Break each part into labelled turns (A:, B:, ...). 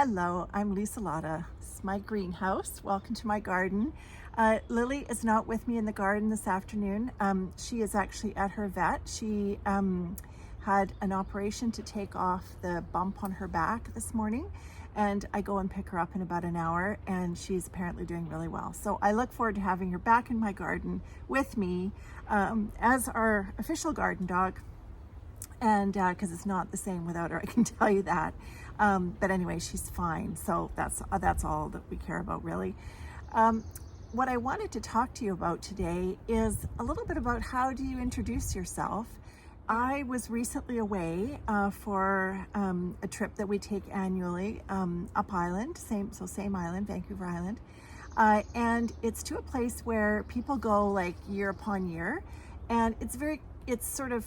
A: Hello, I'm Lise-Lotte. This is my greenhouse. Welcome to my garden. Lily is not with me in the garden this afternoon. She is actually at her vet. She had an operation to take off the bump on her back this morning, and I go and pick her up in about an hour, and she's apparently doing really well. So I look forward to having her back in my garden with me as our official garden dog. And because it's not the same without her, I can tell you that. But anyway, she's fine. So that's all that we care about, really. What I wanted to talk to you about today is a little bit about how do you introduce yourself. I was recently away for a trip that we take annually up island, same island, Vancouver Island. And it's to a place where people go like year upon year. And it's sort of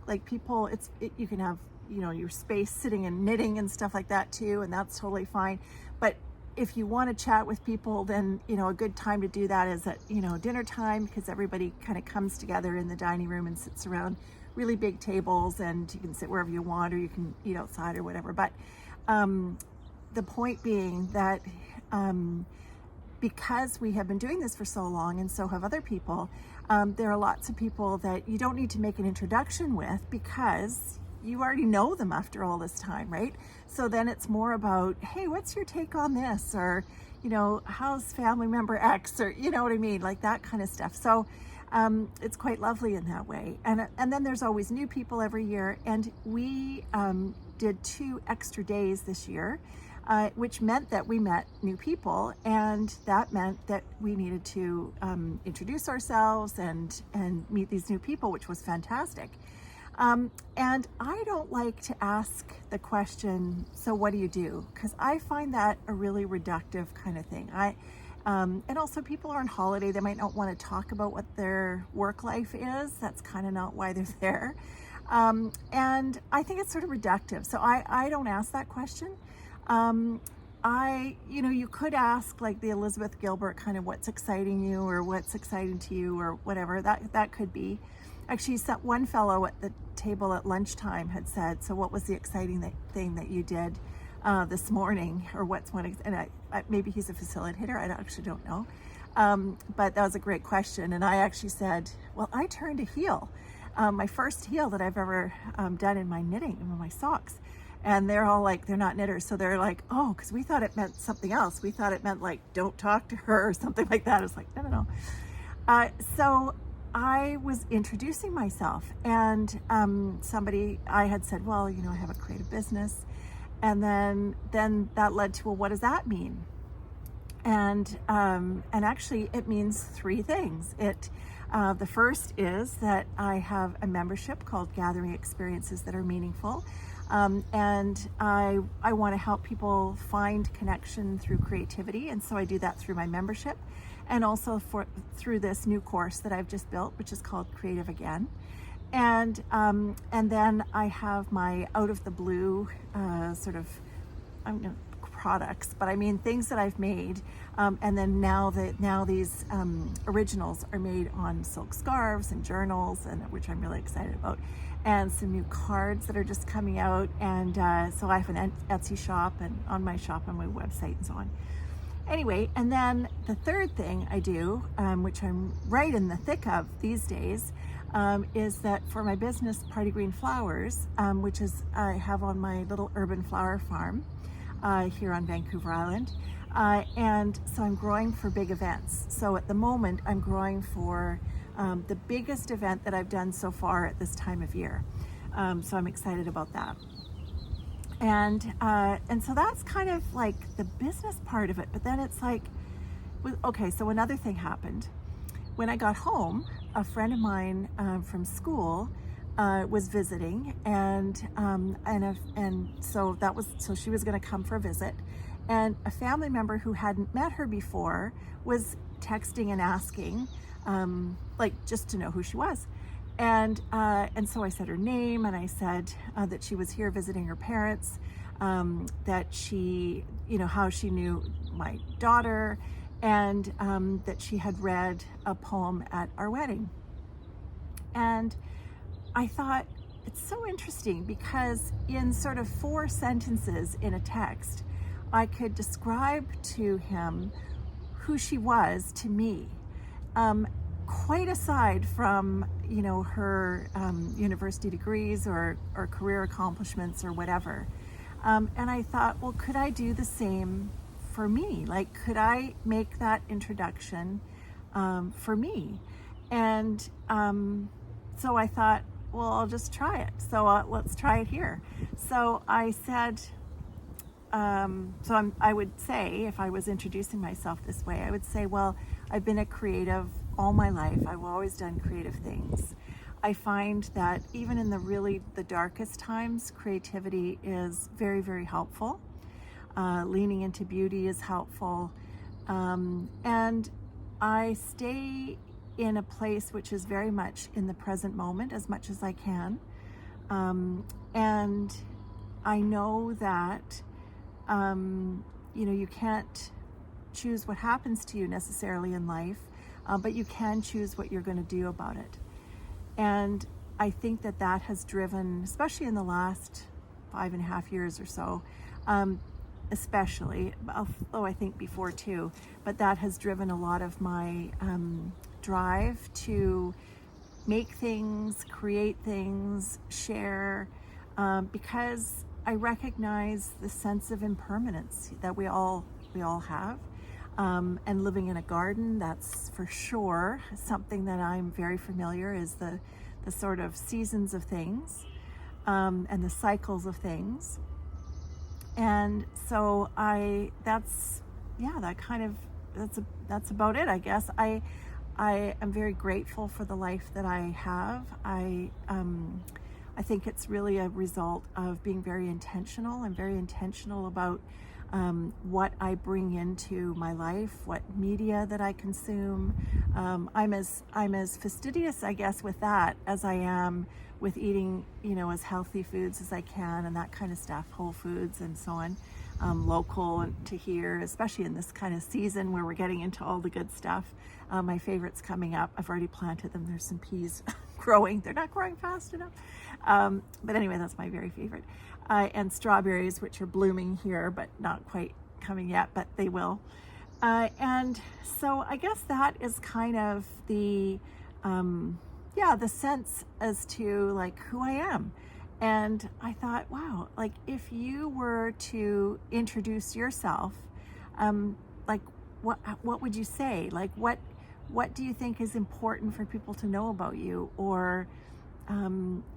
A: like people, you can have, your space sitting and knitting and stuff like that too, and that's totally fine. But if you want to chat with people, then, a good time to do that is at, dinner time, because everybody kind of comes together in the dining room and sits around really big tables, and you can sit wherever you want, or you can eat outside or whatever. But the point being that because we have been doing this for so long, and so have other people, there are lots of people that you don't need to make an introduction with because you already know them after all this time, right? So then it's more about, hey, what's your take on this? Or, how's family member X? Or, you know what I mean? Like that kind of stuff. So it's quite lovely in that way. And then there's always new people every year. And we did 2 extra days this year. Which meant that we met new people, and that meant that we needed to introduce ourselves and meet these new people, which was fantastic. And I don't like to ask the question, so what do you do? Because I find that a really reductive kind of thing. And also people are on holiday, they might not want to talk about what their work life is. That's kind of not why they're there. And I think it's sort of reductive. So I don't ask that question. You could ask like the Elizabeth Gilbert kind of what's exciting you or what's exciting to you or whatever. That could be. Actually, one fellow at the table at lunchtime had said, so what was the exciting thing that you did this morning, or what's one, and maybe he's a facilitator, I actually don't know. But that was a great question. And I actually said, well, I turned a heel, my first heel that I've ever done in my knitting, in my socks. And they're all like, they're not knitters. So they're like, oh, because we thought it meant something else. We thought it meant like, don't talk to her or something like that. It's like, no. So I was introducing myself, and I had said, well, I have a creative business. And then that led to, well, what does that mean? And actually it means 3 things. The first is that I have a membership called Gathering Experiences That Are Meaningful. And I want to help people find connection through creativity. And so I do that through my membership, and also through this new course that I've just built, which is called Creative Again. And then I have my out of the blue products, but I mean things that I've made. And then now these originals are made on silk scarves and journals, and which I'm really excited about. And some new cards that are just coming out. And so I have an Etsy shop, and on my shop, on my website, and so on. Anyway, and then the third thing I do, which I'm right in the thick of these days, is that for my business, Party Green Flowers, which is I have on my little urban flower farm here on Vancouver Island. And so I'm growing for big events. So at the moment, I'm growing for the biggest event that I've done so far at this time of year. So I'm excited about that. And so that's kind of like the business part of it. But then it's like, okay, so another thing happened. When I got home, a friend of mine from school was visiting, and so she was going to come for a visit. And a family member who hadn't met her before was texting and asking, just to know who she was. And so I said her name, and I said that she was here visiting her parents, that she, how she knew my daughter, and that she had read a poem at our wedding. And I thought, it's so interesting because in sort of 4 sentences in a text, I could describe to him who she was to me, quite aside from, you know, her university degrees or career accomplishments or whatever. And I thought, well, could I do the same for me? Like, could I make that introduction for me? And so I thought, well, I'll just try it. So let's try it here. So I said, I would say, if I was introducing myself this way, I would say, well, I've been a creative all my life. I've always done creative things. I find that even in the darkest times, creativity is very, very helpful. Leaning into beauty is helpful. And I stay in a place which is very much in the present moment as much as I can. And I know that, you know, you can't choose what happens to you necessarily in life, but you can choose what you're going to do about it. And I think that that has driven, especially in the last 5.5 years or so, especially, although I think before too, but that has driven a lot of my drive to make things, create things, share, because I recognize the sense of impermanence that we all have. And living in a garden, that's for sure something that I'm very familiar is the sort of seasons of things, and the cycles of things. And so that's about it, I guess. I am very grateful for the life that I have. I think it's really a result of being very intentional. I'm very intentional about what I bring into my life, what media that I consume. I'm as fastidious, I guess, with that as I am with eating, you know, as healthy foods as I can and that kind of stuff, whole foods and so on, local to here, especially in this kind of season where we're getting into all the good stuff. My favorite's coming up. I've already planted them. There's some peas growing. They're not growing fast enough. But anyway, that's my very favorite. And strawberries, which are blooming here, but not quite coming yet, but they will. And so I guess that is kind of the sense as to like who I am. And I thought, wow, like if you were to introduce yourself, like what would you say? Like what do you think is important for people to know about you, or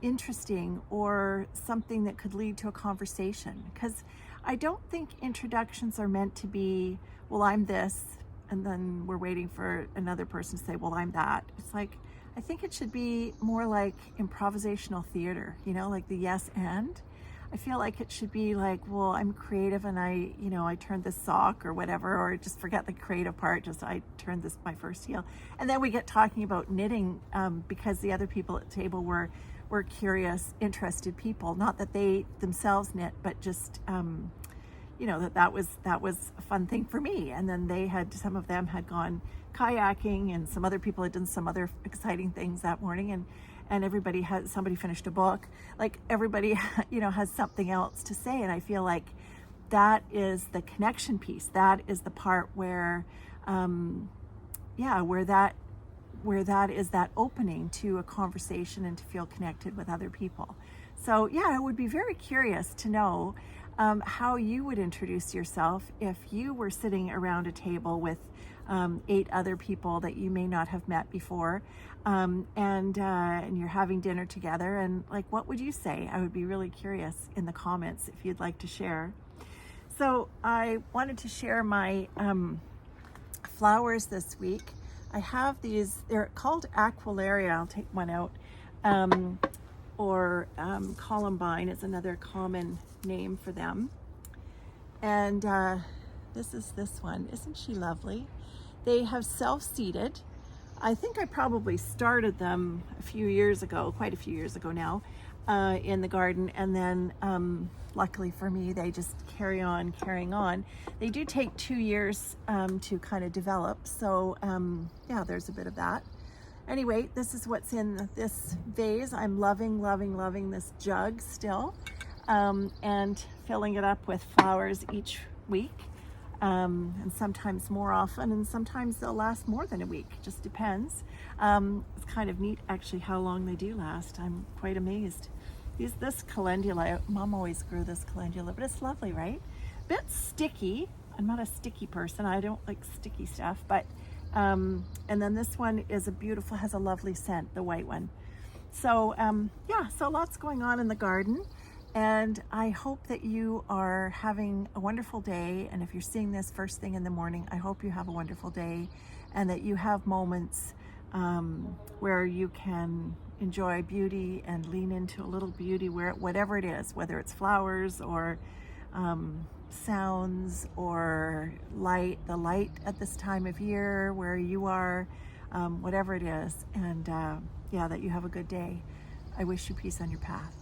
A: interesting, or something that could lead to a conversation? Because I don't think introductions are meant to be, well, I'm this, and then we're waiting for another person to say, well, I'm that. It's like, I think it should be more like improvisational theater, you know, like the yes and. I feel like it should be like, well, I'm creative and I turned this sock or whatever, or just forget the creative part, just I turned this, my first heel. And then we get talking about knitting because the other people at the table were curious, interested people. Not that they themselves knit, but just, that was a fun thing for me. And then some of them had gone kayaking, and some other people had done some other exciting things that morning. And somebody finished a book. Like everybody, has something else to say. And I feel like that is the connection piece. That is the part where that is that opening to a conversation and to feel connected with other people. So yeah, I would be very curious to know how you would introduce yourself if you were sitting around a table with 8 other people that you may not have met before, and you're having dinner together, and like, what would you say? I would be really curious in the comments if you'd like to share. So I wanted to share my flowers this week. I have these, they're called Aquilegia. I'll take one out. Or Columbine is another common name for them. And this is this one. Isn't she lovely? They have self-seeded. I think I probably started them quite a few years ago now, in the garden. And then luckily for me, they just carrying on. They do take 2 years to kind of develop. So yeah, there's a bit of that. Anyway, this is what's in this vase. I'm loving this jug still, and filling it up with flowers each week, and sometimes more often, and sometimes they'll last more than a week, just depends. It's kind of neat actually how long they do last. I'm quite amazed. This calendula, Mom always grew this calendula, but it's lovely, right? Bit sticky. I'm not a sticky person. I don't like sticky stuff, but and then this one is has a lovely scent, the white one. So yeah, so lots going on in the garden, and I hope that you are having a wonderful day. And if you're seeing this first thing in the morning, I hope you have a wonderful day, and that you have moments where you can enjoy beauty and lean into a little beauty, where whatever it is, whether it's flowers or sounds or the light at this time of year where you are, whatever it is. And yeah, that you have a good day. I wish you peace on your path.